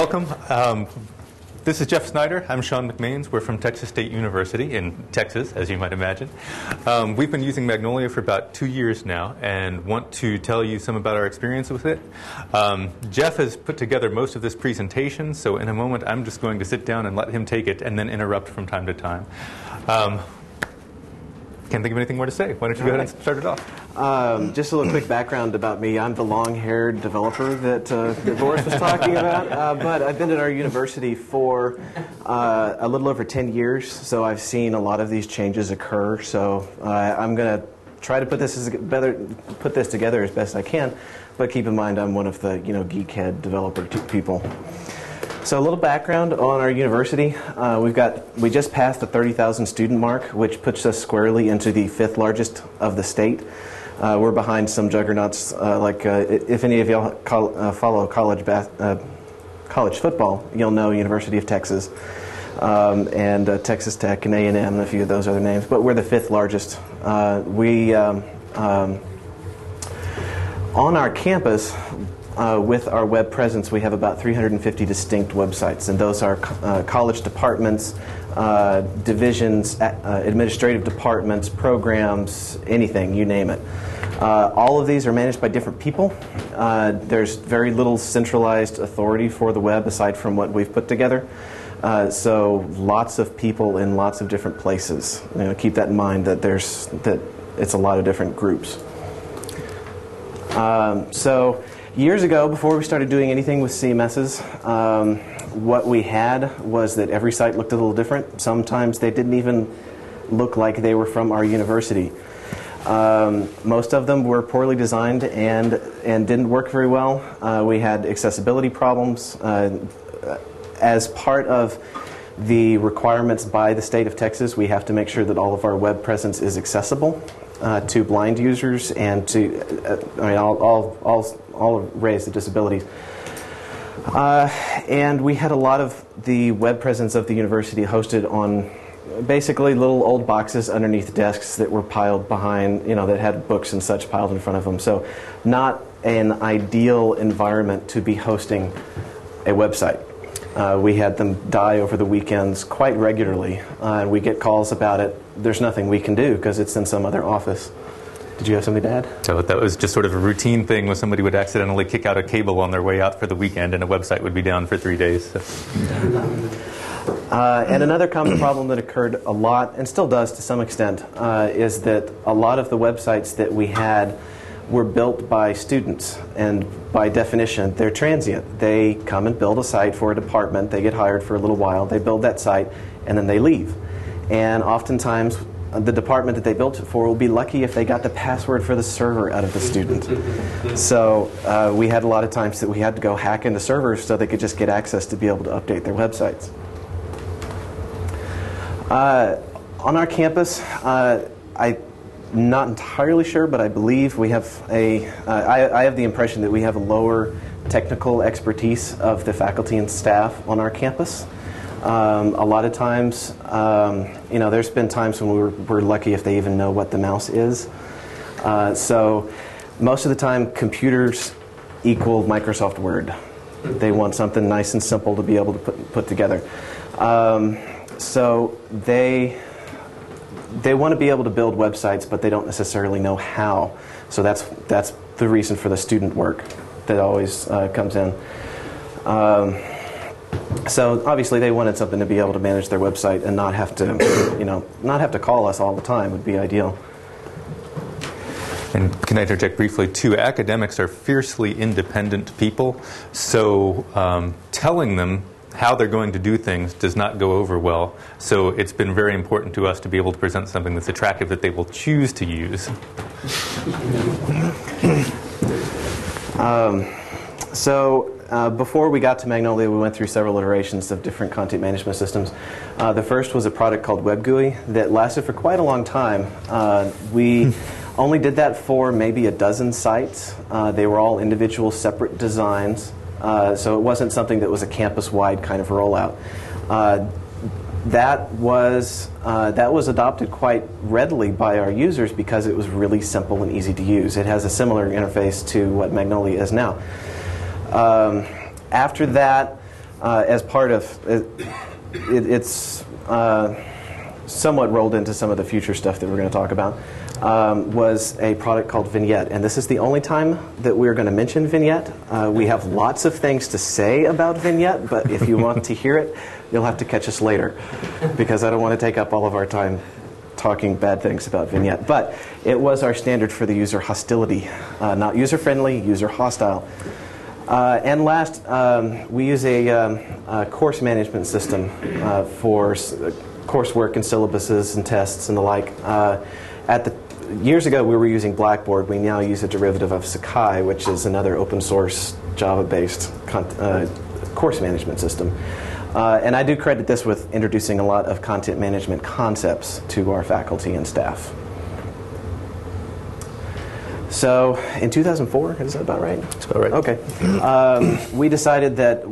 welcome. This is Jeff Snyder. I'm Sean McMains. We're from Texas State University in Texas, as you might imagine. We've been using Magnolia for about 2 years now and want to tell you some about our experience with it. Jeff has put together most of this presentation, so in a moment I'm just going to sit down and let him take it and then interrupt from time to time. Can't think of anything more to say. Why don't you go ahead and start it off? Just a little quick background about me. I'm the long-haired developer that Boris was talking about, but I've been at our university for a little over 10 years, so I've seen a lot of these changes occur. So I'm going to try to put this together as best I can, but keep in mind I'm one of the geekhead developer people. So a little background on our university. We just passed the 30,000 student mark, which puts us squarely into the 5th largest of the state. We're behind some juggernauts if any of y'all follow college football, you'll know University of Texas and Texas Tech and A&M and a few of those other names. But we're the 5th largest. On our campus, with our web presence, we have about 350 distinct websites, and those are college departments, divisions, administrative departments, programs, anything, you name it. All of these are managed by different people. There's very little centralized authority for the web aside from what we've put together. So lots of people in lots of different places. Keep that in mind that it's a lot of different groups. So years ago, before we started doing anything with CMSs, what we had was that every site looked a little different. Sometimes they didn't even look like they were from our university. Most of them were poorly designed and didn't work very well. We had accessibility problems. As part of the requirements by the state of Texas, we have to make sure that all of our web presence is accessible to blind users and to all arrays of disabilities. And we had a lot of the web presence of the university hosted on basically little old boxes underneath desks that were piled behind, that had books and such piled in front of them. So not an ideal environment to be hosting a website. We had them die over the weekends quite regularly. We get calls about it. There's nothing we can do because it's in some other office. Did you have something to add? So that was just sort of a routine thing where somebody would accidentally kick out a cable on their way out for the weekend and a website would be down for 3 days. So. And another common problem that occurred a lot, and still does to some extent, is that a lot of the websites that we had were built by students, and by definition, they're transient. They come and build a site for a department, they get hired for a little while, they build that site, and then they leave. And oftentimes, the department that they built it for will be lucky if they got the password for the server out of the student. So we had a lot of times that we had to go hack into servers so they could just get access to be able to update their websites. On our campus, I'm not entirely sure, but I believe we have I have the impression that we have a lower technical expertise of the faculty and staff on our campus. A lot of times, there's been times when we're lucky if they even know what the mouse is. So most of the time, computers equal Microsoft Word. They want something nice and simple to be able to put together. So they want to be able to build websites, but they don't necessarily know how. So that's the reason for the student work that always comes in. So obviously they wanted something to be able to manage their website and not have to call us all the time would be ideal. And can I interject briefly too? Academics are fiercely independent people, so telling them how they're going to do things does not go over well. So it's been very important to us to be able to present something that's attractive that they will choose to use. Before we got to Magnolia, we went through several iterations of different content management systems. The first was a product called WebGUI that lasted for quite a long time. We only did that for maybe a dozen sites. They were all individual separate designs. So it wasn't something that was a campus-wide kind of rollout. That was adopted quite readily by our users because it was really simple and easy to use. It has a similar interface to what Magnolia is now. After that, as part of it's somewhat rolled into some of the future stuff that we're going to talk about, was a product called Vignette. And this is the only time that we're going to mention Vignette. We have lots of things to say about Vignette, but if you want to hear it, you'll have to catch us later, because I don't want to take up all of our time talking bad things about Vignette. But it was our standard for the user hostility, not user-friendly, user-hostile. And last, we use a course management system for coursework and syllabuses and tests and the like. Years ago, we were using Blackboard. We now use a derivative of Sakai, which is another open source Java-based course management system. And I do credit this with introducing a lot of content management concepts to our faculty and staff. So in 2004, is that about right? That's about right. Okay. We decided that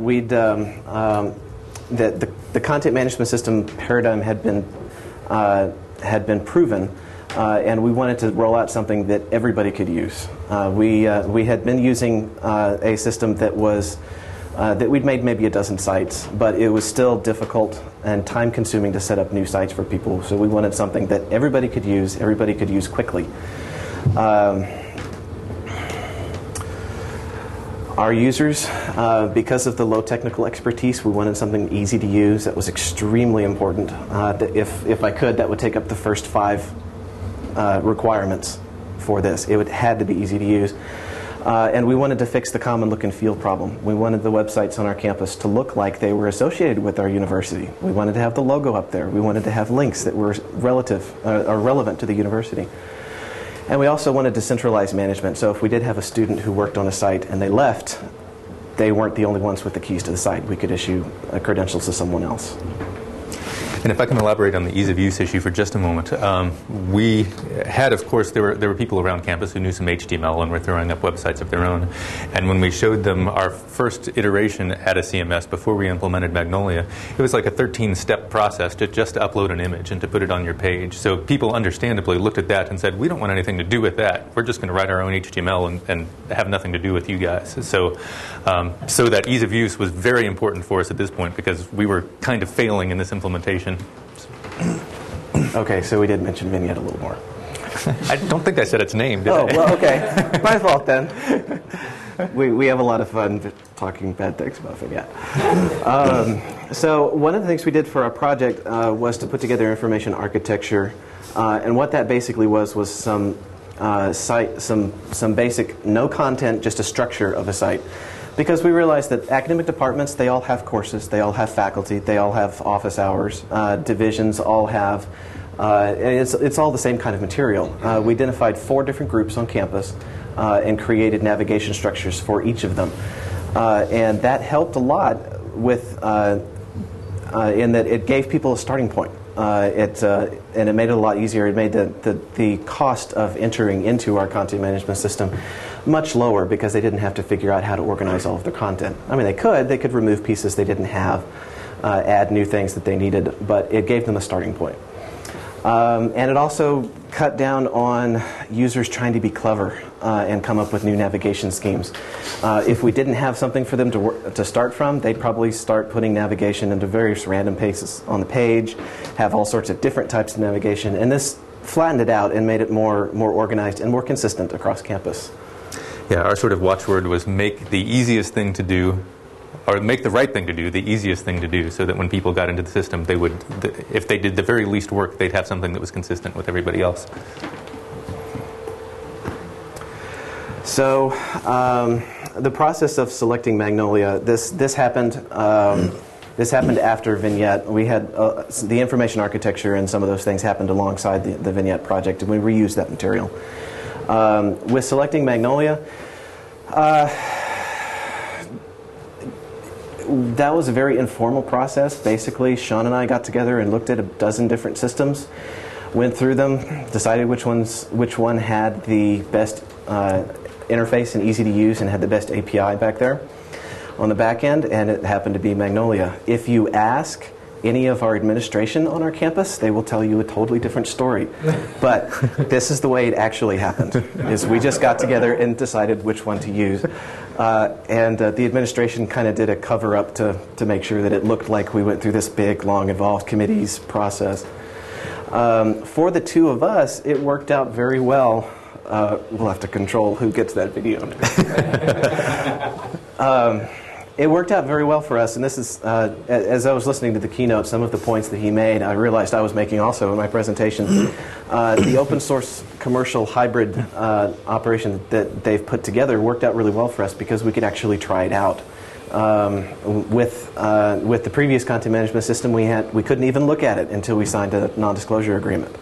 that the content management system paradigm had been proven, and we wanted to roll out something that everybody could use. We had been using a system that was that we'd made maybe a dozen sites, but it was still difficult and time-consuming to set up new sites for people. So we wanted something that everybody could use quickly. Our users, because of the low technical expertise, we wanted something easy to use. That was extremely important. That if I could, that would take up the first 5 requirements for this. It had to be easy to use. And we wanted to fix the common look and feel problem. We wanted the websites on our campus to look like they were associated with our university. We wanted to have the logo up there. We wanted to have links that were relevant to the university. And we also wanted to centralize management. So if we did have a student who worked on a site and they left, they weren't the only ones with the keys to the site. We could issue credentials to someone else. And if I can elaborate on the ease of use issue for just a moment, we had, of course, there were people around campus who knew some HTML and were throwing up websites of their own. And when we showed them our first iteration at a CMS before we implemented Magnolia, it was like a 13-step process to just upload an image and to put it on your page. So people understandably looked at that and said, we don't want anything to do with that. We're just going to write our own HTML and have nothing to do with you guys. So that ease of use was very important for us at this point, because we were kind of failing in this implementation. Okay, so we did mention Vignette a little more. I don't think I said its name, did I? Oh, well, okay. My fault then. We have a lot of fun talking bad things about Vignette. So one of the things we did for our project was to put together information architecture. And what that basically was some basic no content, just a structure of a site. Because we realized that academic departments, they all have courses, they all have faculty, they all have office hours, divisions all have, it's all the same kind of material. We identified 4 different groups on campus and created navigation structures for each of them. And that helped a lot with, in that it gave people a starting point. And it made it a lot easier. It made the cost of entering into our content management system much lower, because they didn't have to figure out how to organize all of their content. I mean, they could remove pieces they didn't have, add new things that they needed, but it gave them a starting point. And it also cut down on users trying to be clever and come up with new navigation schemes. If we didn't have something for them to start from, they'd probably start putting navigation into various random places on the page, have all sorts of different types of navigation, and this flattened it out and made it more organized and more consistent across campus. Yeah, our sort of watchword was make the easiest thing to do, or make the right thing to do, the easiest thing to do, so that when people got into the system, they would, if they did the very least work, they'd have something that was consistent with everybody else. So the process of selecting Magnolia, this happened after Vignette. We had the information architecture and some of those things happened alongside the Vignette project, and we reused that material. With selecting Magnolia, that was a very informal process. Basically, Sean and I got together and looked at a dozen different systems, went through them, decided which one had the best interface and easy to use and had the best API back there on the back end, and it happened to be Magnolia. If you ask any of our administration on our campus, they will tell you a totally different story. But this is the way it actually happened, is we just got together and decided which one to use. And the administration kind of did a cover-up to make sure that it looked like we went through this big, long, involved committees process. For the two of us, it worked out very well. We'll have to control who gets that video. It worked out very well for us, and this is, as I was listening to the keynote, some of the points that he made, I realized I was making also in my presentation. The open source commercial hybrid operation that they've put together worked out really well for us because we could actually try it out. With the previous content management system we couldn't even look at it until we signed a non-disclosure agreement.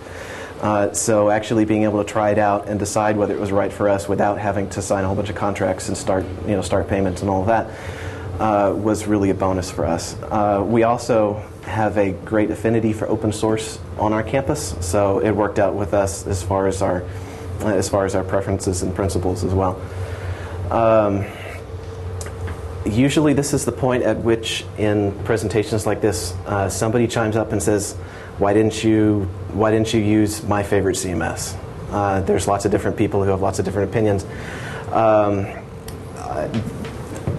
So actually being able to try it out and decide whether it was right for us without having to sign a whole bunch of contracts and start payments and all of that was really a bonus for us. We also have a great affinity for open source on our campus, so it worked out with us as far as our preferences and principles as well. Usually this is the point at which in presentations like this somebody chimes up and says, why didn't you use my favorite CMS? There's lots of different people who have lots of different opinions,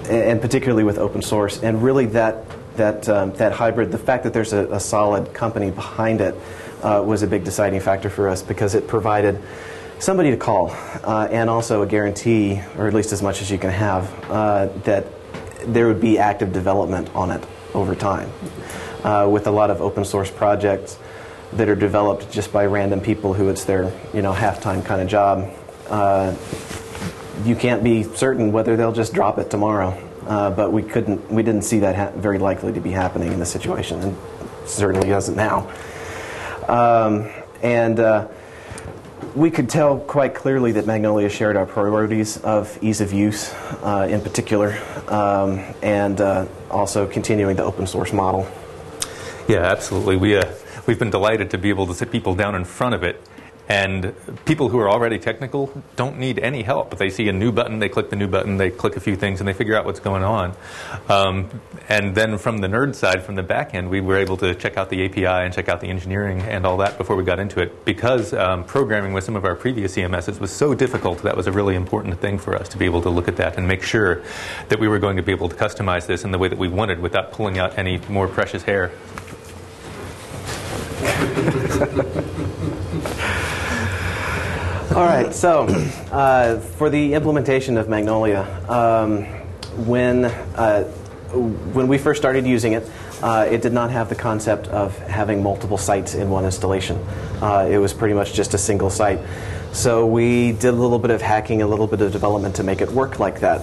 and particularly with open source. And really that hybrid, the fact that there's a solid company behind it was a big deciding factor for us because it provided somebody to call and also a guarantee, or at least as much as you can have, that there would be active development on it over time. With a lot of open source projects that are developed just by random people who it's their half-time kind of job, you can't be certain whether they'll just drop it tomorrow. But we didn't see that very likely to be happening in this situation, and certainly doesn't now. We could tell quite clearly that Magnolia shared our priorities of ease of use in particular, and also continuing the open source model. Yeah, absolutely. We've been delighted to be able to sit people down in front of it. And people who are already technical don't need any help. They see a new button, they click the new button, they click a few things, and they figure out what's going on. And then from the nerd side, from the back end, we were able to check out the API and check out the engineering and all that before we got into it. Because programming with some of our previous CMSs was so difficult, that was a really important thing for us to be able to look at that and make sure that we were going to be able to customize this in the way that we wanted without pulling out any more precious hair. All right, so for the implementation of Magnolia, when we first started using it, it did not have the concept of having multiple sites in one installation. It was pretty much just a single site. So we did a little bit of hacking, a little bit of development to make it work like that.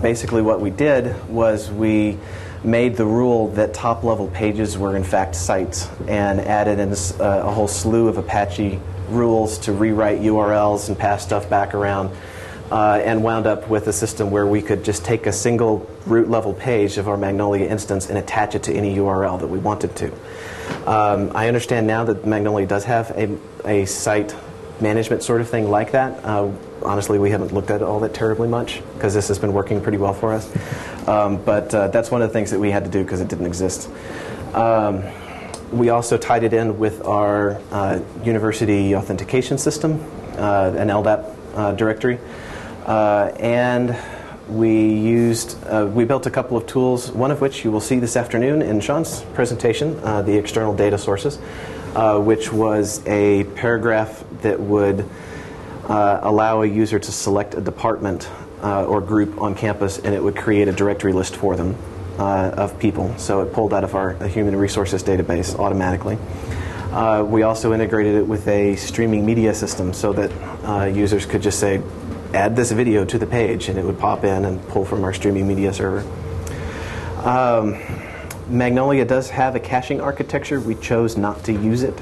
Basically what we did was we made the rule that top-level pages were in fact sites and added in a whole slew of Apache rules to rewrite URLs and pass stuff back around, and wound up with a system where we could just take a single root level page of our Magnolia instance and attach it to any URL that we wanted to. I understand now that Magnolia does have a site management sort of thing like that. Honestly, we haven't looked at it all that terribly much because this has been working pretty well for us. But that's one of the things that we had to do because it didn't exist. We also tied it in with our university authentication system, an LDAP directory, and we built a couple of tools, one of which you will see this afternoon in Sean's presentation, the external data sources, which was a paragraph that would allow a user to select a department or group on campus, and it would create a directory list for them of people. So it pulled out of our human resources database automatically. We also integrated it with a streaming media system so that users could just say, add this video to the page, and it would pop in and pull from our streaming media server. Magnolia does have a caching architecture. We chose not to use it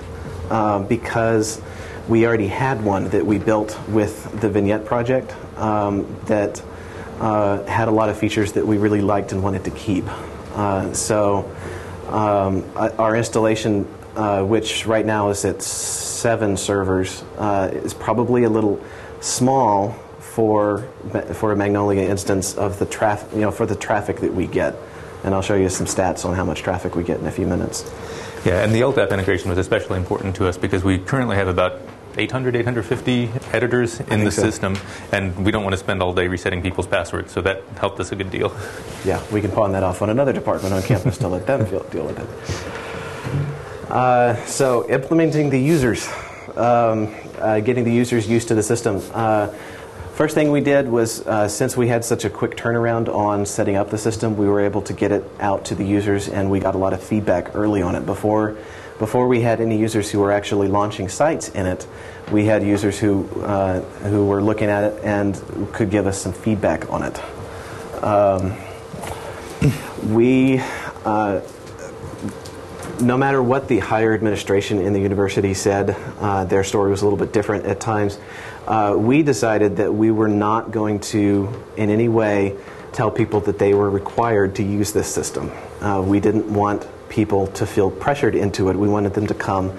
because we already had one that we built with the Vignette project that had a lot of features that we really liked and wanted to keep. So our installation, which right now is at 7 servers, is probably a little small for a Magnolia instance of the for the traffic that we get. And I'll show you some stats on how much traffic we get in a few minutes. Yeah, and the LDAP integration was especially important to us because we currently have about 800, 850 editors in the system, and we don't want to spend all day resetting people's passwords, so that helped us a good deal. Yeah, we can pawn that off on another department on campus to let them deal with it. So implementing the users, getting the users used to the system. First thing we did was, since we had such a quick turnaround on setting up the system, we were able to get it out to the users, and we got a lot of feedback early on it. Before we had any users who were actually launching sites in it, we had users who were looking at it and could give us some feedback on it. No matter what the higher administration in the university said, their story was a little bit different at times. We decided that we were not going to, in any way, tell people that they were required to use this system. We didn't want people to feel pressured into it. We wanted them to come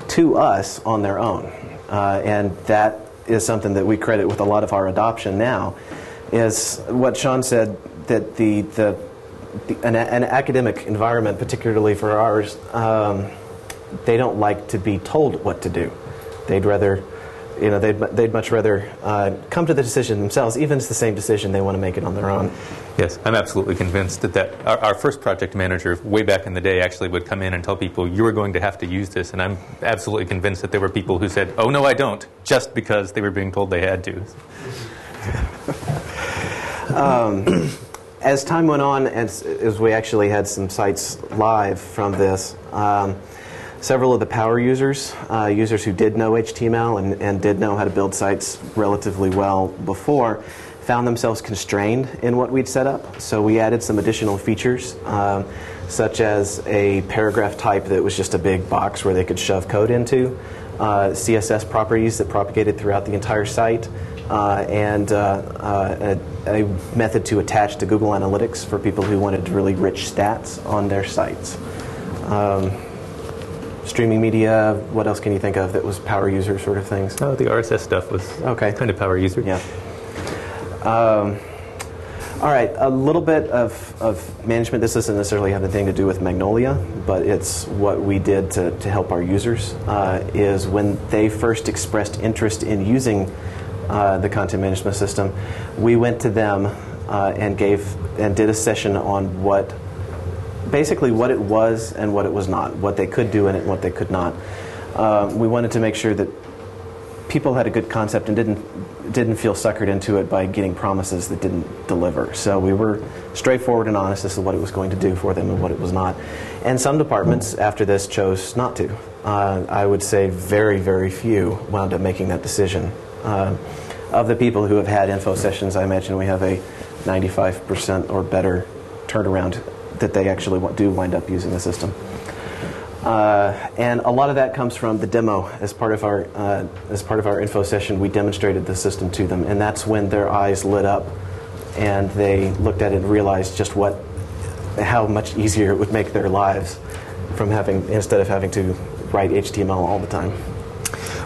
to us on their own. And that is something that we credit with a lot of our adoption now, is what Sean said, that an academic environment, particularly for ours, they don't like to be told what to do. They'd much rather come to the decision themselves, even if it's the same decision, they want to make it on their own. Yes, I'm absolutely convinced that our first project manager way back in the day actually would come in and tell people, you are going to have to use this, and I'm absolutely convinced that there were people who said, oh no I don't, just because they were being told they had to. As time went on, as we actually had some sites live from this, several of the power users, users who did know HTML and did know how to build sites relatively well before, found themselves constrained in what we'd set up. So we added some additional features, such as a paragraph type that was just a big box where they could shove code into, CSS properties that propagated throughout the entire site, and a method to attach to Google Analytics for people who wanted really rich stats on their sites. Streaming media, what else can you think of that was power user sort of things? Oh, the RSS stuff was kind of power user. Yeah. All right, a little bit of management. This doesn't necessarily have anything to do with Magnolia, but it's what we did to help our users, is when they first expressed interest in using the content management system, we went to them and did a session on basically what it was and what it was not, what they could do in it and what they could not. We wanted to make sure that people had a good concept and didn't feel suckered into it by getting promises that didn't deliver. So we were straightforward and honest as to what it was going to do for them and what it was not. And some departments after this chose not to. I would say very, very few wound up making that decision. Of the people who have had info sessions, I imagine we have a 95% or better turnaround that they actually do wind up using the system. And a lot of that comes from the demo. As part of our info session, we demonstrated the system to them, and that's when their eyes lit up, and they looked at it and realized just how much easier it would make their lives instead of having to write HTML all the time.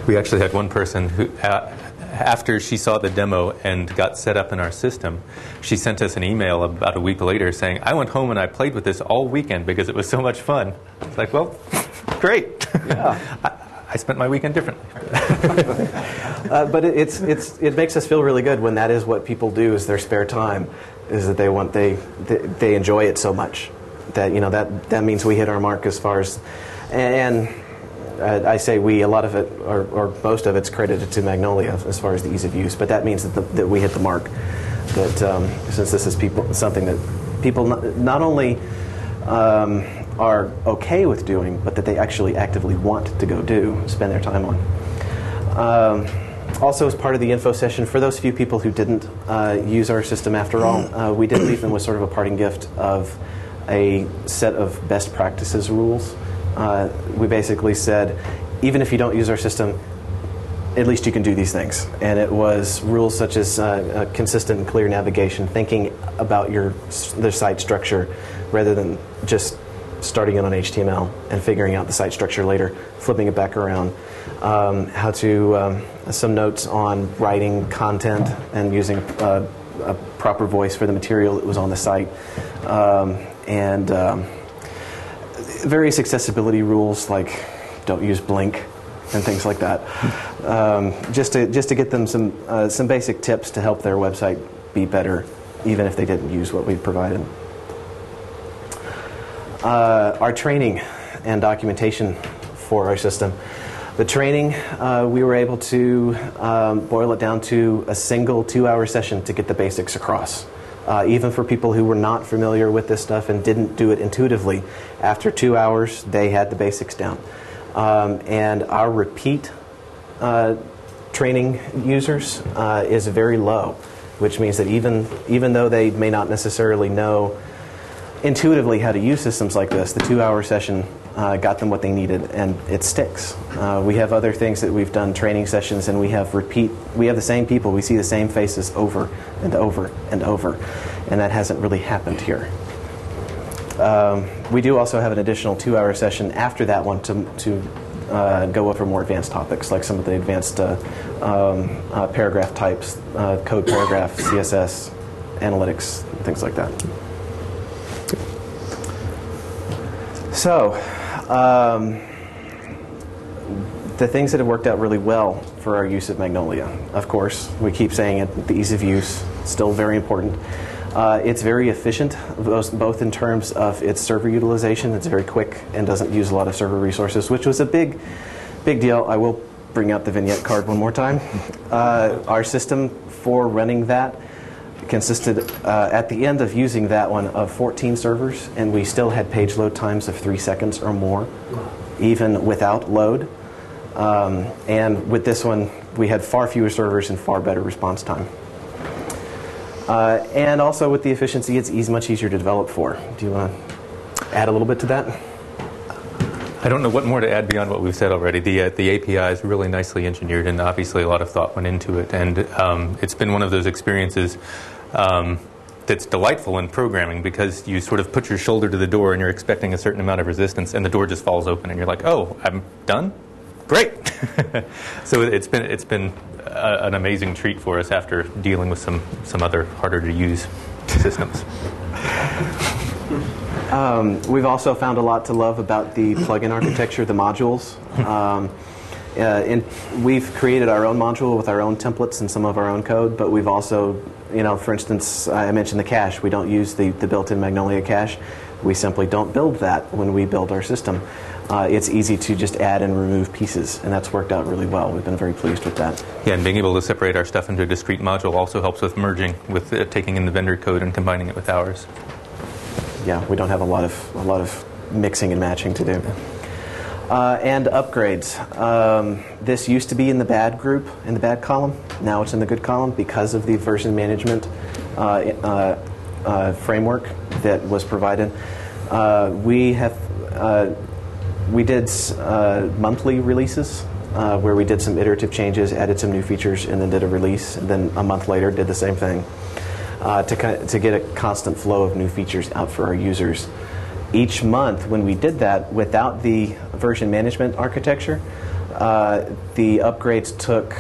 We actually had one person who, after she saw the demo and got set up in our system, she sent us an email about a week later saying, I went home and I played with this all weekend because it was so much fun. It's like, well, great. Yeah. I spent my weekend differently. But it makes us feel really good when that is what people do as their spare time, is that they enjoy it so much that means we hit our mark as far as, and I say we, a lot of it, or most of it's credited to Magnolia as far as the ease of use, but that means that we hit the mark. That since this is something that people not only are okay with doing, but that they actually actively want to go spend their time on. Also, as part of the info session, for those few people who didn't use our system after all, we did leave them with sort of a parting gift of a set of best practices rules. We basically said, even if you don't use our system, at least you can do these things. And it was rules such as consistent and clear navigation, thinking about the site structure rather than just starting it on HTML and figuring out the site structure later, flipping it back around. Some notes on writing content and using a proper voice for the material that was on the site, and various accessibility rules like don't use blink and things like that, just to get them some basic tips to help their website be better, even if they didn't use what we provided. Our training and documentation for our system. The training, we were able to boil it down to a single 2-hour session to get the basics across. Even for people who were not familiar with this stuff and didn't do it intuitively, after 2 hours, they had the basics down. And our repeat training users is very low, which means that even though they may not necessarily know intuitively how to use systems like this, the 2-hour session got them what they needed, and it sticks. We have other things that we've done, training sessions, and we have the same people, we see the same faces over and over and over, and that hasn't really happened here. We do also have an additional 2-hour session after that one to go over more advanced topics, like some of the advanced paragraph types, code paragraph, CSS, analytics, things like that. So, the things that have worked out really well for our use of Magnolia, of course, we keep saying it, the ease of use, still very important. It's very efficient, both in terms of its server utilization. It's very quick and doesn't use a lot of server resources, which was a big deal. I will bring out the vignette card one more time. Our system for running that consisted, at the end of using that one, of 14 servers, and we still had page load times of 3 seconds or more, even without load. And with this one, we had far fewer servers and far better response time. And also with the efficiency, it's much easier to develop for. Do you want to add a little bit to that? I don't know what more to add beyond what we've said already. The API is really nicely engineered, and obviously a lot of thought went into it. And it's been one of those experiences that's delightful in programming, because you sort of put your shoulder to the door and you're expecting a certain amount of resistance, and the door just falls open, and you're like, "Oh, I'm done? Great!" So it's been an amazing treat for us after dealing with some other harder to use systems. We've also found a lot to love about the plugin architecture, the modules. We've created our own module with our own templates and some of our own code, but we've also, for instance, I mentioned the cache. We don't use the built-in Magnolia cache. We simply don't build that when we build our system. It's easy to just add and remove pieces, and that's worked out really well. We've been very pleased with that. Yeah, and being able to separate our stuff into a discrete module also helps with merging, with taking in the vendor code and combining it with ours. Yeah, we don't have a lot of mixing and matching to do. And upgrades. This used to be in the bad group, in the bad column. Now it's in the good column because of the version management framework that was provided. We did monthly releases where we did some iterative changes, added some new features, and then did a release. And then a month later, did the same thing to get a constant flow of new features out for our users. Each month, when we did that, without the version management architecture, the upgrades took.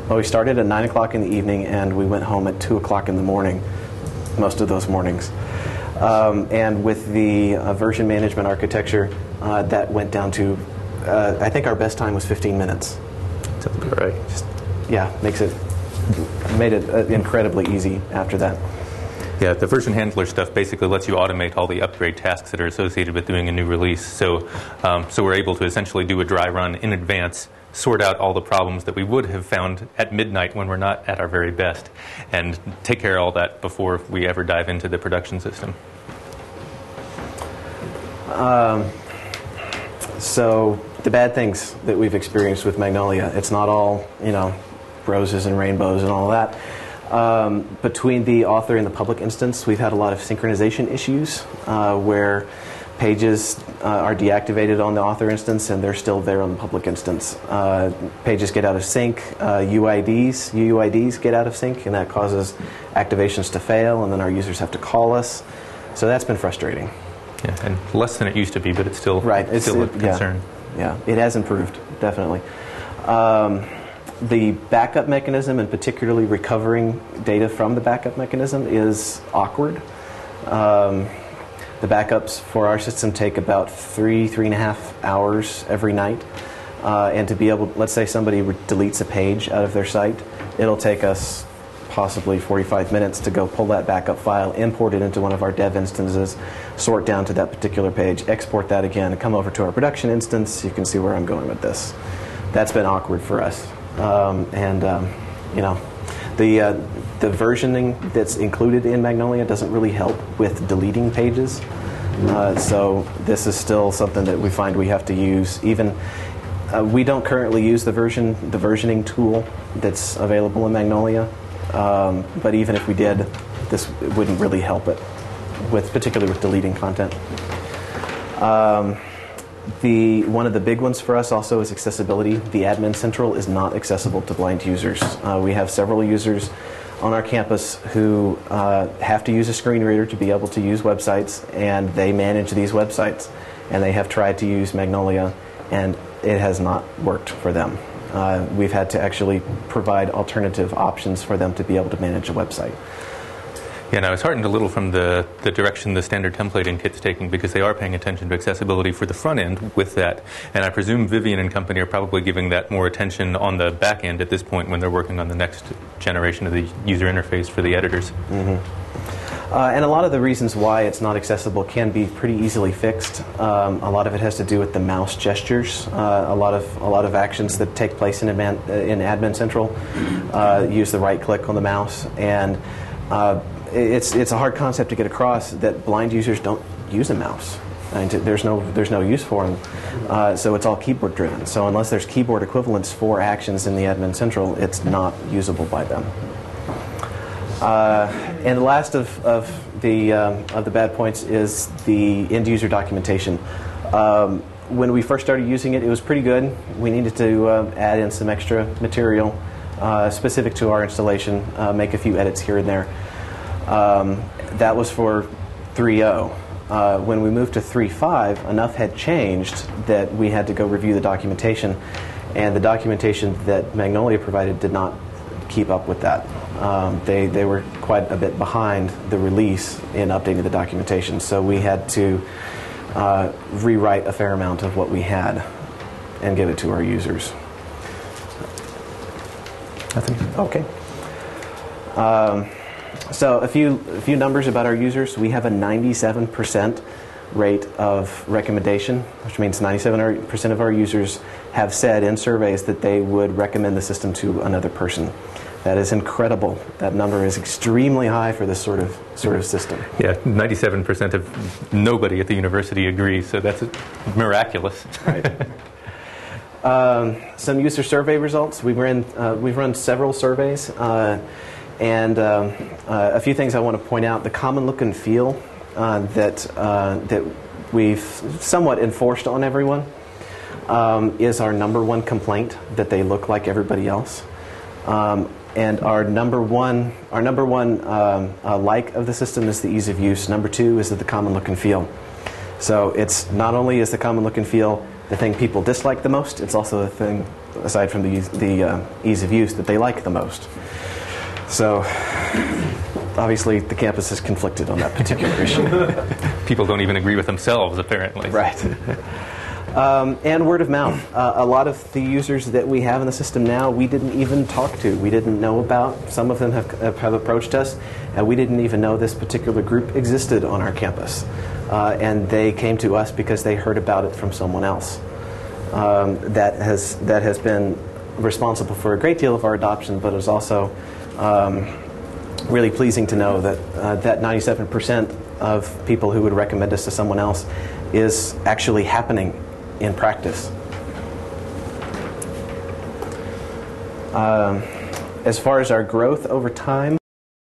Well, we started at 9 o'clock in the evening, and we went home at 2 o'clock in the morning, most of those mornings. And with the version management architecture, that went down to, I think our best time was 15 minutes. Sounds about right. Made it incredibly easy after that. Yeah, the version handler stuff basically lets you automate all the upgrade tasks that are associated with doing a new release. So we're able to essentially do a dry run in advance, sort out all the problems that we would have found at midnight when we're not at our very best, and take care of all that before we ever dive into the production system. So the bad things that we've experienced with Magnolia, it's not all, roses and rainbows and all that. Between the author and the public instance, we've had a lot of synchronization issues where pages are deactivated on the author instance and they're still there on the public instance. Pages get out of sync, UUIDs get out of sync, and that causes activations to fail, and then our users have to call us. So that's been frustrating. Yeah, and less than it used to be, but it's still, right. Still a concern. Yeah, it has improved, definitely. The backup mechanism, and particularly recovering data from the backup mechanism, is awkward. The backups for our system take about 3.5 hours every night. And to be able, let's say somebody deletes a page out of their site, it'll take us possibly 45 minutes to go pull that backup file, import it into one of our dev instances, sort down to that particular page, export that again, and come over to our production instance. You can see where I'm going with this. That's been awkward for us. You know, the versioning that's included in Magnolia doesn't really help with deleting pages. So this is still something that we find we have to use. Even we don't currently use the versioning tool that's available in Magnolia. But even if we did, this wouldn't really help it, particularly with deleting content. One of the big ones for us also is accessibility. The Admin Central is not accessible to blind users. We have several users on our campus who have to use a screen reader to be able to use websites, and they manage these websites. And they have tried to use Magnolia, and it has not worked for them. We've had to actually provide alternative options for them to be able to manage a website. Yeah, and I was heartened a little from the direction the standard templating kit's taking, because they are paying attention to accessibility for the front end with that. And I presume Vivian and company are probably giving that more attention on the back end at this point when they're working on the next generation of the user interface for the editors. Mm-hmm. And a lot of the reasons why it's not accessible can be pretty easily fixed. A lot of it has to do with the mouse gestures. A lot of actions that take place in Admin Central use the right click on the mouse, and it's a hard concept to get across that blind users don't use a mouse. There's no use for them, so it's all keyboard driven. So unless there's keyboard equivalents for actions in the Admin Central, it's not usable by them. And the last of the bad points is the end user documentation. When we first started using it, it was pretty good. We needed to add in some extra material specific to our installation, make a few edits here and there. That was for 3.0. When we moved to 3.5, enough had changed that we had to go review the documentation, and the documentation that Magnolia provided did not keep up with that. They were quite a bit behind the release in updating the documentation, so we had to rewrite a fair amount of what we had and give it to our users. Okay. So a few numbers about our users. We have a 97% rate of recommendation, which means 97% of our users have said in surveys that they would recommend the system to another person. That is incredible. That number is extremely high for this sort of system. Yeah, 97% of nobody at the university agrees, so that's miraculous. Right. Some user survey results. We've run several surveys, and a few things I want to point out. The common look and feel that we've somewhat enforced on everyone is our number one complaint, that they look like everybody else. And our number one like of the system is the ease of use. Number two is the common look and feel. So it's not only is the common look and feel the thing people dislike the most, it's also the thing, aside from the ease of use, that they like the most. So obviously the campus is conflicted on that particular issue. People don't even agree with themselves, apparently. Right. And word of mouth. A lot of the users that we have in the system now, we didn't even talk to. We didn't know about. Some of them have approached us, and we didn't even know this particular group existed on our campus. And they came to us because they heard about it from someone else. That has been responsible for a great deal of our adoption, but is also really pleasing to know that that 97% of people who would recommend us to someone else is actually happening in practice. As far as our growth over time,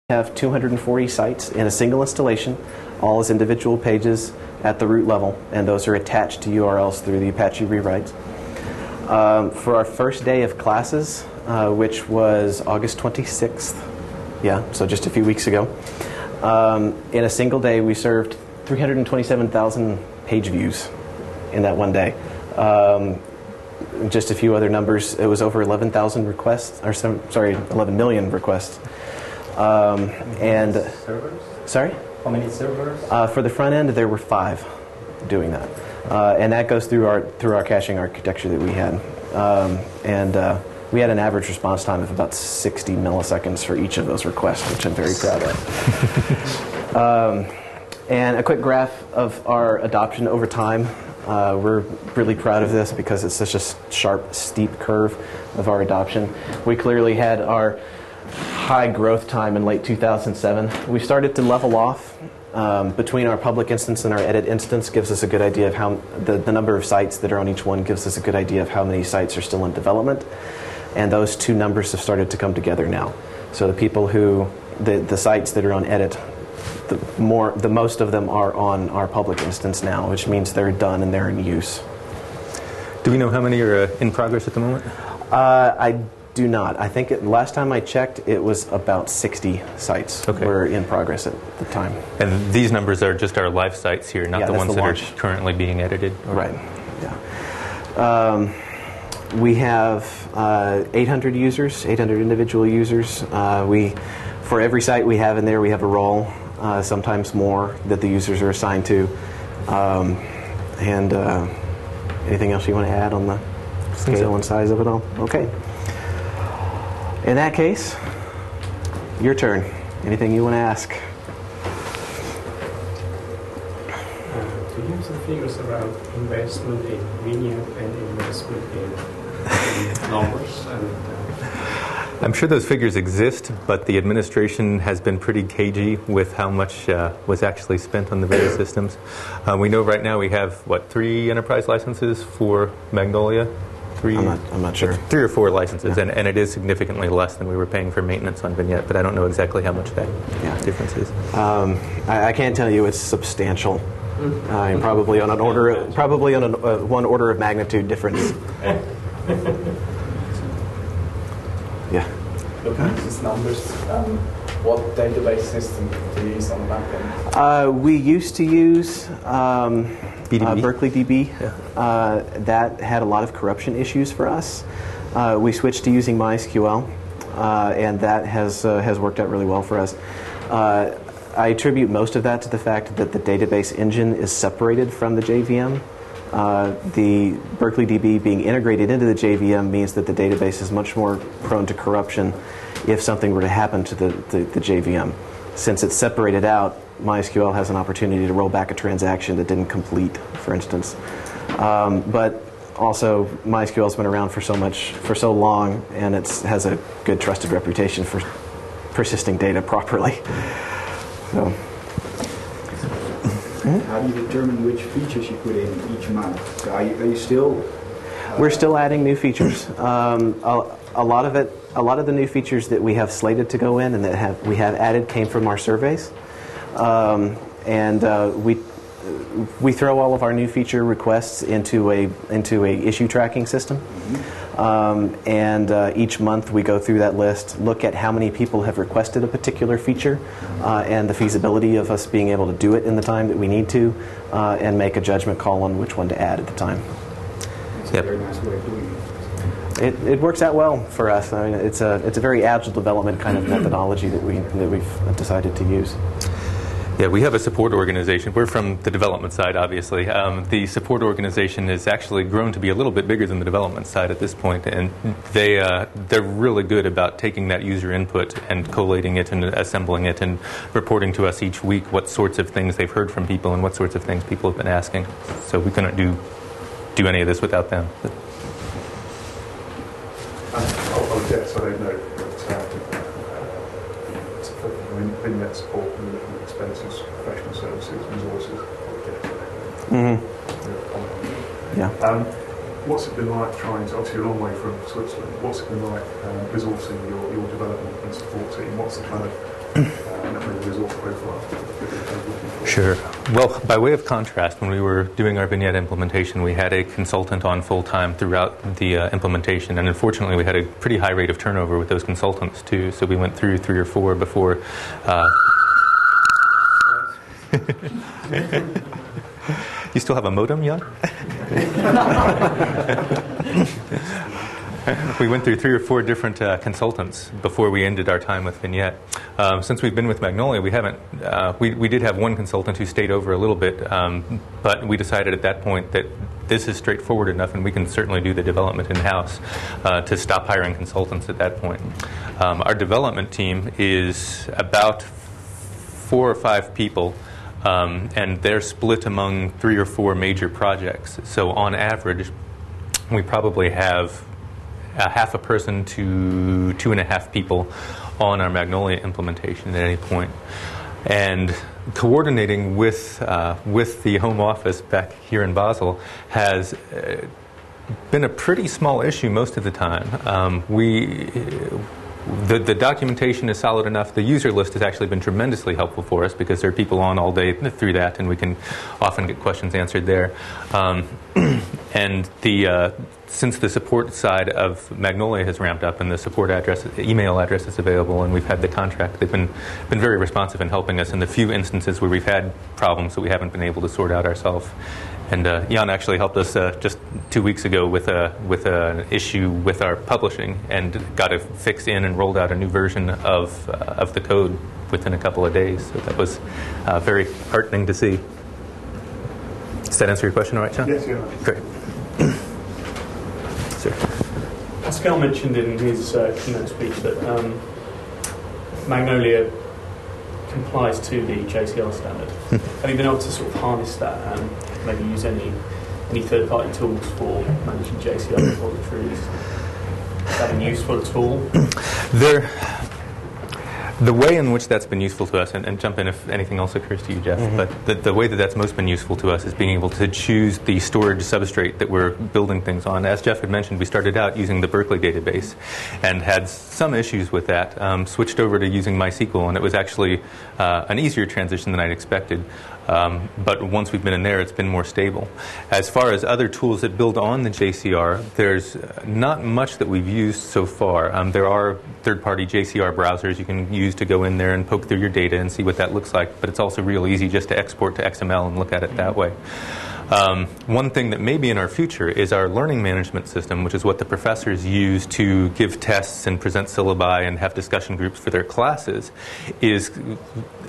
we have 240 sites in a single installation, all as individual pages at the root level, and those are attached to URLs through the Apache rewrites. For our first day of classes, which was August 26th, so just a few weeks ago, in a single day we served 327,000 page views in that one day. just a few other numbers. It was over 11,000 requests, or 11 million requests. And servers? Sorry? How many servers? For the front end, there were 5 doing that, and that goes through our caching architecture that we had. We had an average response time of about 60 milliseconds for each of those requests, which I'm very proud of. And a quick graph of our adoption over time. We're really proud of this because it's such a sharp, steep curve of our adoption. We clearly had our high growth time in late 2007. We started to level off between our public instance and our edit instance. Gives us a good idea of how the number of sites that are on each one gives us a good idea of how many sites are still in development. And those two numbers have started to come together now. So the people the sites that are on edit, the most of them are on our public instance now, which means they're done and they're in use. Do we know how many are in progress at the moment? I do not. I think last time I checked, it was about 60 sites were in progress at the time. And these numbers are just our live sites here, not the ones that are currently being edited? Right, yeah. We have 800 users, 800 individual users. For every site we have in there, we have a role, sometimes more, that the users are assigned to. Anything else you want to add on the scale and size of it all? Okay. In that case, your turn. Anything you want to ask? Do you have some figures about investment in Vineyard and investment in numbers? I'm sure those figures exist, but the administration has been pretty cagey with how much was actually spent on the various systems. We know right now we have, 3 enterprise licenses for Magnolia? 3? I'm not sure. 3 or 4 licenses, yeah. and it is significantly less than we were paying for maintenance on Vignette, but I don't know exactly how much that difference is. I can't tell you it's substantial. Probably on one order of magnitude difference. Yeah. Looking at these numbers, what database system do you use on the back end? We used to use Berkeley DB. Yeah. That had a lot of corruption issues for us. We switched to using MySQL, and that has worked out really well for us. I attribute most of that to the fact that the database engine is separated from the JVM. The Berkeley DB being integrated into the JVM means that the database is much more prone to corruption if something were to happen to the JVM. Since it's separated out, MySQL has an opportunity to roll back a transaction that didn't complete, for instance. But also, MySQL has been around for so long, and it has a good trusted reputation for persisting data properly. So. How do you determine which features you put in each month? Are you still? We're still adding new features. A lot of the new features that we have slated to go in and that we have added came from our surveys, we throw all of our new feature requests into a issue tracking system. Mm-hmm. Each month we go through that list, look at how many people have requested a particular feature, and the feasibility of us being able to do it in the time that we need to, and make a judgment call on which one to add at the time. It's a very nice way of doing it. It works out well for us. I mean, it's a very agile development kind of methodology that we've decided to use. Yeah, we have a support organization. We're from the development side, obviously. The support organization has actually grown to be a little bit bigger than the development side at this point, and they're really good about taking that user input and collating it and assembling it and reporting to us each week what sorts of things they've heard from people and what sorts of things people have been asking. So we couldn't do any of this without them. I guess I don't know, but Vignette support and looking at expenses, professional services, resources. Mm-hmm. Yeah. What's it been like trying to, obviously you're a long way from Switzerland, what's it been like resourcing your development and support team? What's the kind of resource profile? Sure. Well, by way of contrast, when we were doing our Vignette implementation, we had a consultant on full-time throughout the implementation, and unfortunately we had a pretty high rate of turnover with those consultants too, so we went through 3 or 4 before You still have a modem, Jan? We went through 3 or 4 different consultants before we ended our time with Vignette. Since we've been with Magnolia, we haven't. We did have one consultant who stayed over a little bit, but we decided at that point that this is straightforward enough, and we can certainly do the development in-house to stop hiring consultants at that point. Our development team is about 4 or 5 people. And they're split among 3 or 4 major projects. So on average, we probably have a half a person to 2.5 people on our Magnolia implementation at any point. And coordinating with the home office back here in Basel has been a pretty small issue most of the time. The documentation is solid enough. The user list has actually been tremendously helpful for us because there are people on all day through that, and we can often get questions answered there. And since the support side of Magnolia has ramped up and the support email address is available, and we've had the contract, they've been very responsive in helping us in the few instances where we've had problems that we haven't been able to sort out ourselves. And Jan actually helped us just 2 weeks ago with an issue with our publishing, and got it fixed in and rolled out a new version of the code within a couple of days. So that was very heartening to see. Does that answer your question all right, John? Yes, yeah. Great. Sir. Pascal mentioned in his keynote speech that Magnolia complies to the JCR standard. Have you been able to sort of harness that and maybe use any third-party tools for managing JCR repositories? Has that been useful at all? The way in which that's been useful to us, and jump in if anything else occurs to you, Jeff, but the way that that's most been useful to us is being able to choose the storage substrate that we're building things on. As Jeff had mentioned, we started out using the Berkeley database and had some issues with that, switched over to using MySQL, and it was actually an easier transition than I'd expected. But once we've been in there, it's been more stable. As far as other tools that build on the JCR, there's not much that we've used so far. There are third-party JCR browsers you can use to go in there and poke through your data and see what that looks like, but it's also real easy just to export to XML and look at it that way. One thing that may be in our future is our learning management system, which is what the professors use to give tests and present syllabi and have discussion groups for their classes, is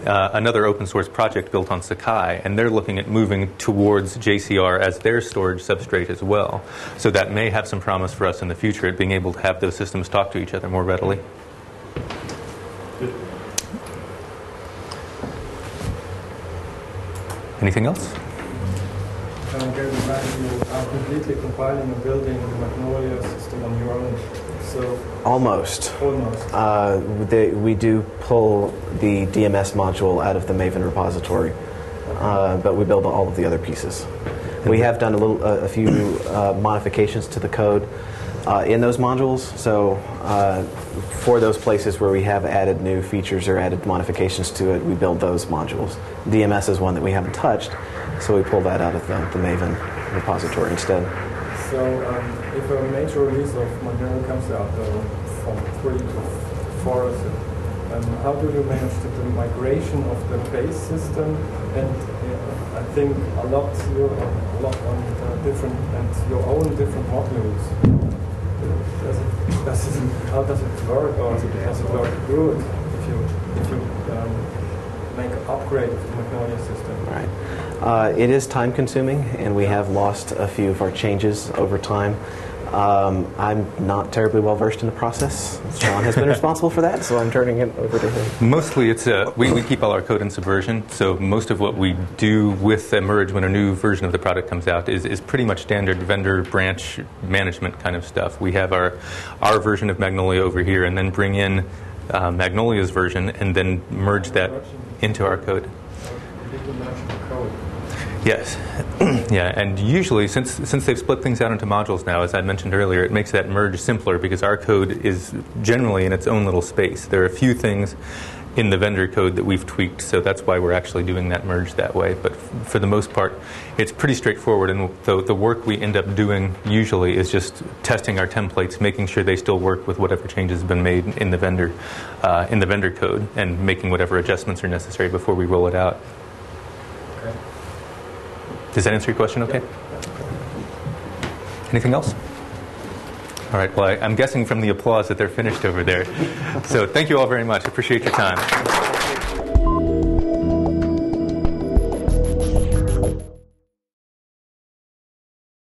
another open source project built on Sakai, and they're looking at moving towards JCR as their storage substrate as well. So that may have some promise for us in the future at being able to have those systems talk to each other more readily. Anything else? Getting back, you are completely compiling and building the Magnolia system on your own. So Almost. Almost. We do pull the DMS module out of the Maven repository, but we build all of the other pieces. We have done a few modifications to the code in those modules. So for those places where we have added new features or added modifications to it, we build those modules. DMS is one that we haven't touched, so we pull that out of the Maven repository instead. So if a major release of Magnolia comes out from 3 to 4, how do you manage the migration of the base system? And I think you're a lot on the different and your own different modules. How does it work, or does it work good if you make an upgrade of the Magnolia system? Right. It is time consuming, and we have lost a few of our changes over time. I'm not terribly well versed in the process. Sean has been responsible for that, so I'm turning it over to him. Mostly it's we keep all our code in Subversion, so most of what we do with Emerge when a new version of the product comes out is pretty much standard vendor branch management kind of stuff. We have our version of Magnolia over here, and then bring in Magnolia's version and then merge that into our code. Yes. Yeah, and usually, since they've split things out into modules now, as I mentioned earlier, it makes that merge simpler because our code is generally in its own little space. There are a few things in the vendor code that we've tweaked, so that's why we're actually doing that merge that way. But for the most part, it's pretty straightforward, and the work we end up doing usually is just testing our templates, making sure they still work with whatever changes have been made in the vendor code, and making whatever adjustments are necessary before we roll it out. Does that answer your question okay? Anything else? All right, well, I'm guessing from the applause that they're finished over there. So thank you all very much. I appreciate your time.